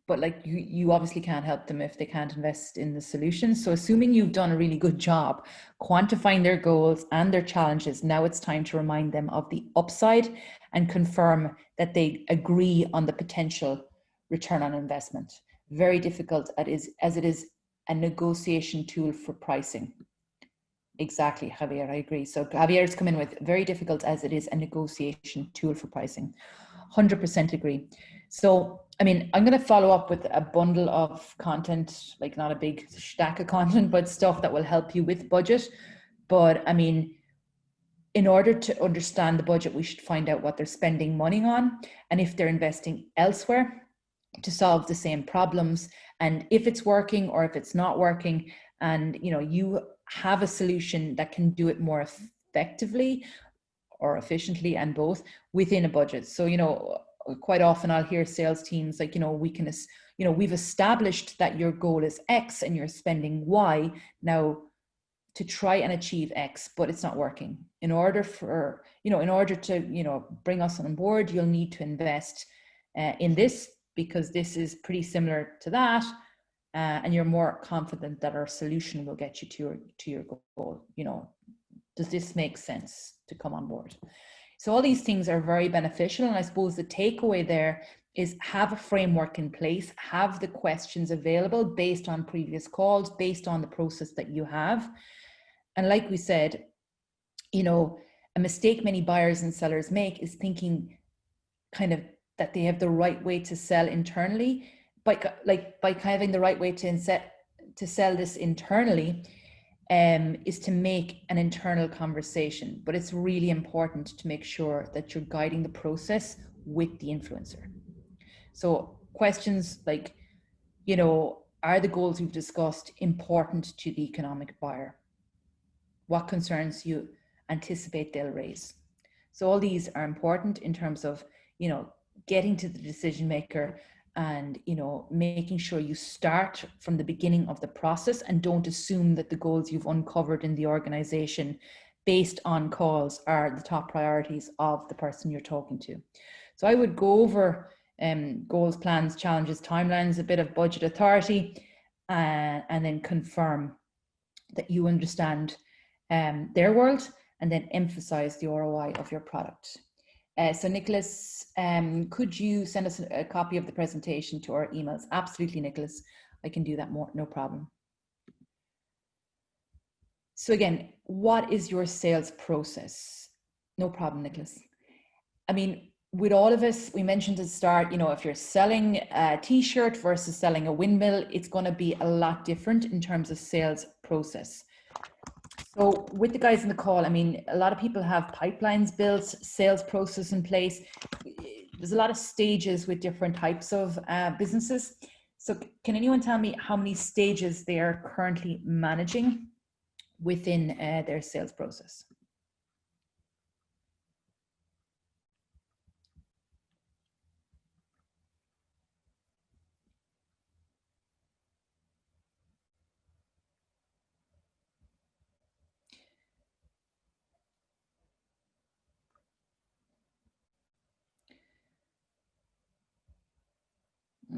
Speaker 1: but like you obviously can't help them if they can't invest in the solution. So assuming you've done a really good job quantifying their goals and their challenges, now it's time to remind them of the upside and confirm that they agree on the potential return on investment. Very difficult as it is a negotiation tool for pricing. Exactly, Javier, I agree. So Javier's come in with very difficult as it is a negotiation tool for pricing. 100% agree. So, I mean, I'm going to follow up with a bundle of content, like not a big stack of content, but stuff that will help you with budget. But I mean, in order to understand the budget, we should find out what they're spending money on and if they're investing elsewhere to solve the same problems, and if it's working or if it's not working. And, you know, you have a solution that can do it more effectively or efficiently, and both within a budget. So, you know, quite often I'll hear sales teams like, you know, we've established that your goal is X and you're spending Y now to try and achieve X, but it's not working. In order to, you know, bring us on board, you'll need to invest in this, because this is pretty similar to that. And you're more confident that our solution will get you to your goal. You know, does this make sense to come on board? So all these things are very beneficial. And I suppose the takeaway there is have a framework in place, have the questions available based on previous calls, based on the process that you have. And like we said, you know, a mistake many buyers and sellers make is thinking kind of that they have the right way to sell internally. By having the right way to sell this internally is to make an internal conversation. But it's really important to make sure that you're guiding the process with the influencer. So questions like, you know, are the goals we've discussed important to the economic buyer? What concerns you anticipate they'll raise? So all these are important in terms of, you know, getting to the decision maker and, you know, making sure you start from the beginning of the process and don't assume that the goals you've uncovered in the organization based on calls are the top priorities of the person you're talking to. So I would go over goals, plans, challenges, timelines, a bit of budget authority, and then confirm that you understand their world, and then emphasize the ROI of your product. So Nicholas, could you send us a copy of the presentation to our emails? Absolutely, Nicholas. I can do that no problem. So again, what is your sales process? No problem, Nicholas. I mean, with all of us, we mentioned at the start, you know, if you're selling a t-shirt versus selling a windmill, it's going to be a lot different in terms of sales process. So with the guys in the call, I mean, a lot of people have pipelines built, sales process in place. There's a lot of stages with different types of businesses. So can anyone tell me how many stages they are currently managing within their sales process?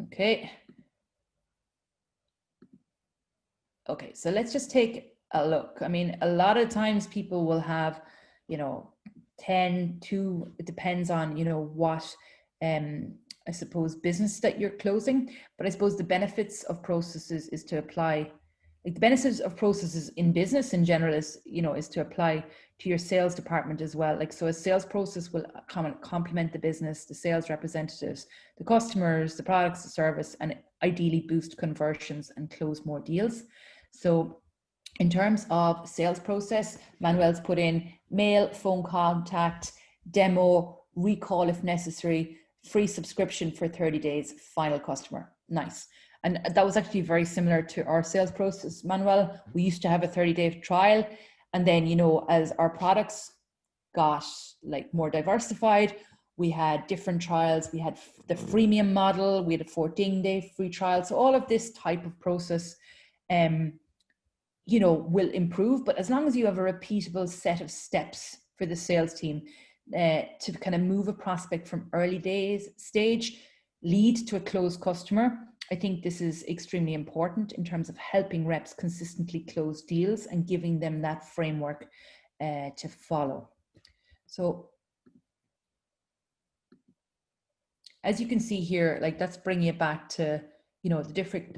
Speaker 1: Okay. Okay, so let's just take a look. I mean, a lot of times people will have, 10 to, it depends on, what, I suppose, business that you're closing. But I suppose the benefits of processes is to apply, like the benefits of processes in business in general is, is to apply to your sales department as well. Like, so a sales process will complement the business, the sales representatives, the customers, the products, the service, and ideally boost conversions and close more deals. So in terms of sales process, Manuel's put in mail, phone contact, demo, recall if necessary, free subscription for 30 days, final customer. Nice. And that was actually very similar to our sales process, Manuel. We used to have a 30-day trial. And then, as our products got like more diversified, we had different trials. We had the freemium model, we had a 14-day free trial. So all of this type of process, will improve, but as long as you have a repeatable set of steps for the sales team to kind of move a prospect from early days stage lead to a closed customer, I think this is extremely important in terms of helping reps consistently close deals and giving them that framework to follow. So as you can see here, like that's bringing it back to the different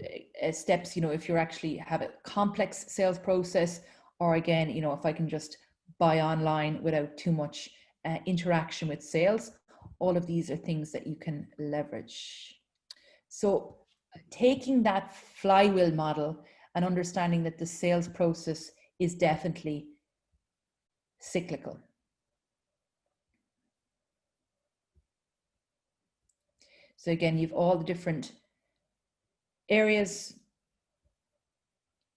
Speaker 1: steps, if you actually have a complex sales process, or again, if I can just buy online without too much interaction with sales, all of these are things that you can leverage. So taking that flywheel model and understanding that the sales process is definitely cyclical. So again, you've all the different areas,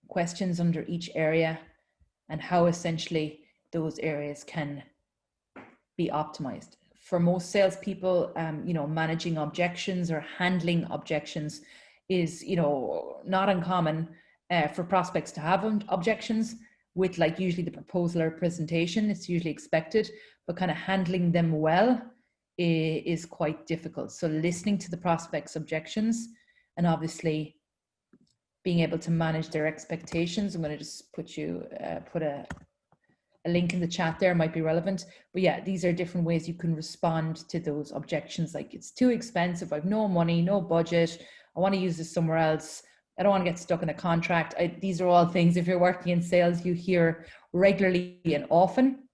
Speaker 1: questions under each area, and how essentially those areas can be optimized. For most salespeople, managing objections or handling objections is, not uncommon for prospects to have objections with like usually the proposal or presentation. It's usually expected, but kind of handling them well is quite difficult. So listening to the prospect's objections and obviously being able to manage their expectations. I'm going to just put a link in the chat there, might be relevant. But yeah, these are different ways you can respond to those objections. Like, it's too expensive, I've no money, no budget, I want to use this somewhere else, I don't want to get stuck in a contract. These are all things, if you're working in sales, you hear regularly and often.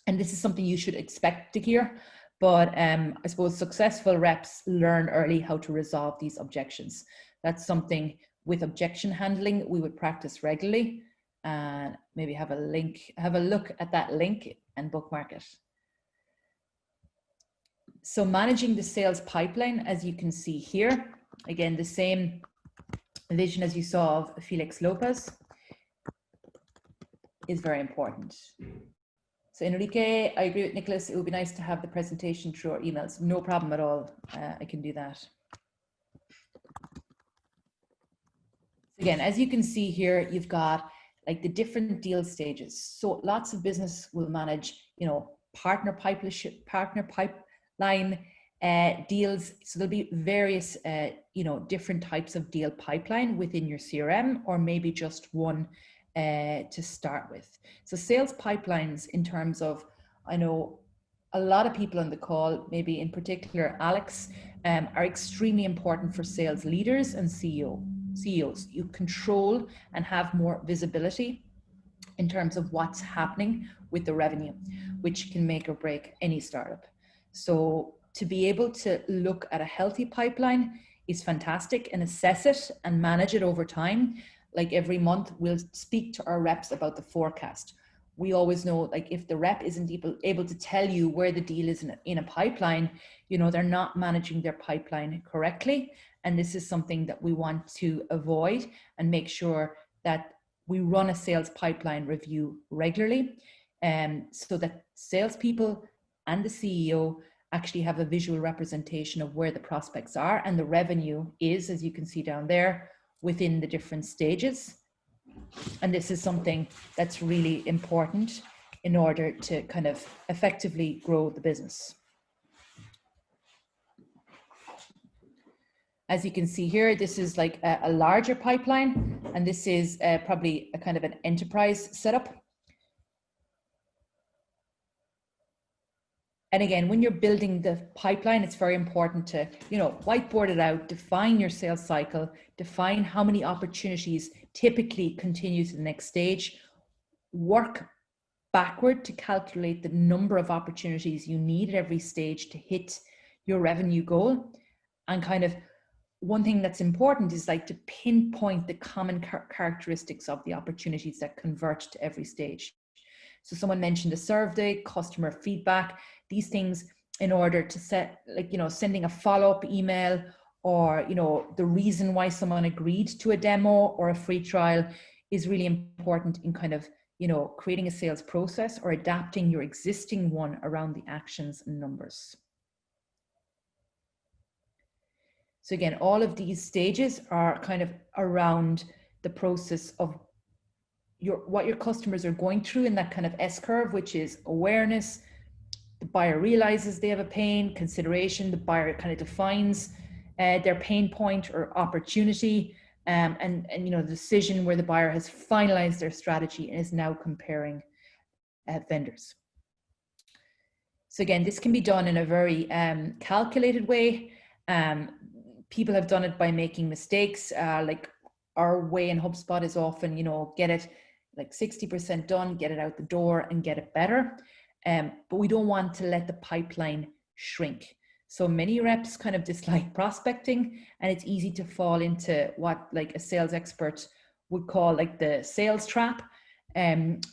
Speaker 1: And this is something you should expect to hear. But I suppose successful reps learn early how to resolve these objections. That's something with objection handling we would practice regularly, and maybe have a look at that link and bookmark it. So managing the sales pipeline, as you can see here, again, the same vision as you saw of Felix Lopez is very important. So Enrique, I agree with Nicholas, it would be nice to have the presentation through our emails. No problem at all, I can do that. Again, as you can see here, you've got like the different deal stages. So lots of business will manage, partner pipeline deals. So there'll be various, different types of deal pipeline within your CRM, or maybe just one to start with. So sales pipelines, in terms of, I know a lot of people on the call, maybe in particular Alex, are extremely important for sales leaders and CEOs. You control and have more visibility in terms of what's happening with the revenue, which can make or break any startup. So to be able to look at a healthy pipeline is fantastic, and assess it and manage it over time. Like every month, we'll speak to our reps about the forecast. We always know, like, if the rep isn't able to tell you where the deal is in a pipeline, they're not managing their pipeline correctly. And this is something that we want to avoid, and make sure that we run a sales pipeline review regularly, so that salespeople and the CEO actually have a visual representation of where the prospects are and the revenue is, as you can see down there, within the different stages. And this is something that's really important in order to kind of effectively grow the business. As you can see here, this is like a larger pipeline, and this is probably a kind of an enterprise setup. And again, when you're building the pipeline, it's very important to, whiteboard it out, define your sales cycle, define how many opportunities typically continue to the next stage, work backward to calculate the number of opportunities you need at every stage to hit your revenue goal. And kind of one thing that's important is like to pinpoint the common characteristics of the opportunities that convert to every stage. So someone mentioned a survey, customer feedback, these things in order to set, like, sending a follow-up email, or, the reason why someone agreed to a demo or a free trial is really important in kind of, creating a sales process or adapting your existing one around the actions and numbers. So again, all of these stages are kind of around the process of what your customers are going through in that kind of S-curve, which is awareness. The buyer realizes they have a pain, consideration, the buyer kind of defines their pain point or opportunity, and the decision where the buyer has finalized their strategy and is now comparing vendors. So again, this can be done in a very calculated way. People have done it by making mistakes. Like our way in HubSpot is often, get it like 60% done, get it out the door and get it better. But we don't want to let the pipeline shrink. So many reps kind of dislike prospecting, and it's easy to fall into what like a sales expert would call like the sales trap,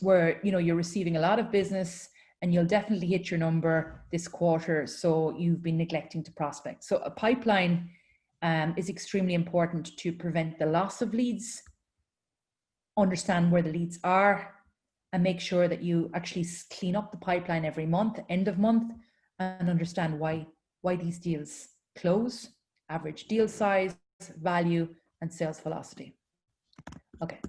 Speaker 1: where, you're receiving a lot of business and you'll definitely hit your number this quarter, so you've been neglecting to prospect. So a pipeline is extremely important to prevent the loss of leads, understand where the leads are, and make sure that you actually clean up the pipeline every month, end of month, and understand why these deals close, average deal size, value, and sales velocity. Okay,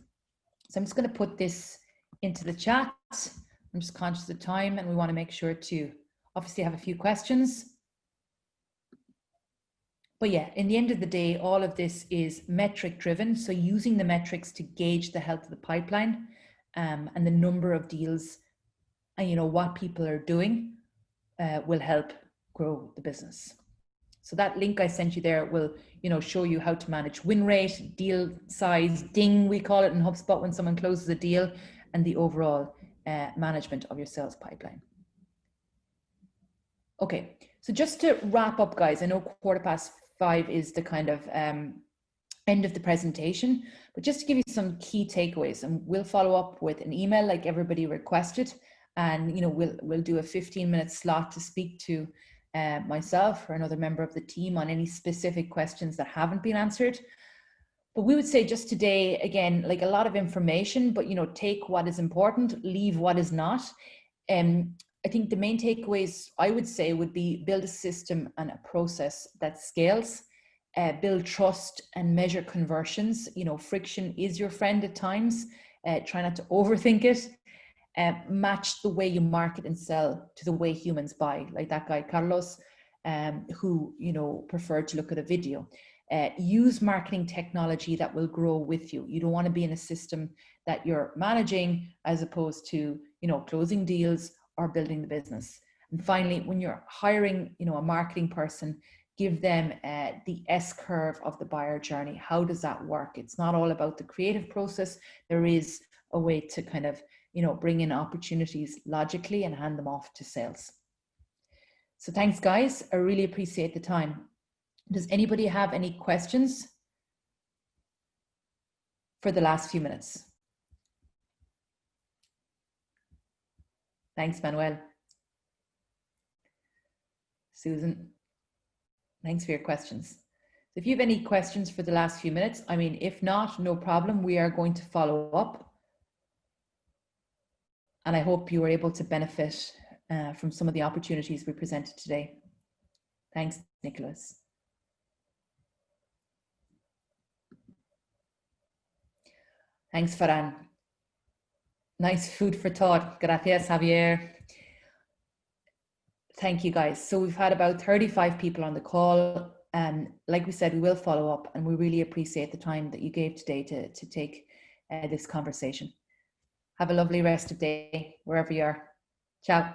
Speaker 1: so I'm just going to put this into the chat. I'm just conscious of time, and we want to make sure to obviously have a few questions. But yeah, in the end of the day, all of this is metric driven. So using the metrics to gauge the health of the pipeline, and the number of deals, and what people are doing will help grow the business. So that link I sent you there will, show you how to manage win rate, deal size, ding, we call it in HubSpot when someone closes a deal, and the overall management of your sales pipeline. Okay, so just to wrap up, guys, I know 5:15 is the kind of end of the presentation, but just to give you some key takeaways, and we'll follow up with an email like everybody requested, and we'll do a 15-minute slot to speak to myself or another member of the team on any specific questions that haven't been answered. But we would say just today, again, like a lot of information, but take what is important, leave what is not. I think the main takeaways I would say would be build a system and a process that scales, build trust and measure conversions. Friction is your friend at times. Try not to overthink it. Match the way you market and sell to the way humans buy, like that guy Carlos, who preferred to look at a video. Use marketing technology that will grow with you. You don't want to be in a system that you're managing as opposed to closing deals or building the business. And finally, when you're hiring a marketing person, give them the S-curve of the buyer journey. How does that work? It's not all about the creative process. There is a way to kind of bring in opportunities logically and hand them off to sales. So thanks, guys. I really appreciate the time. Does anybody have any questions for the last few minutes? Thanks, Manuel. Susan, thanks for your questions. So if you have any questions for the last few minutes, if not, no problem. We are going to follow up. And I hope you were able to benefit from some of the opportunities we presented today. Thanks, Nicholas. Thanks, Farhan. Nice food for thought. Gracias, Javier. Thank you, guys. So we've had about 35 people on the call. Like we said, we will follow up, and we really appreciate the time that you gave today to take this conversation. Have a lovely rest of day wherever you are. Ciao.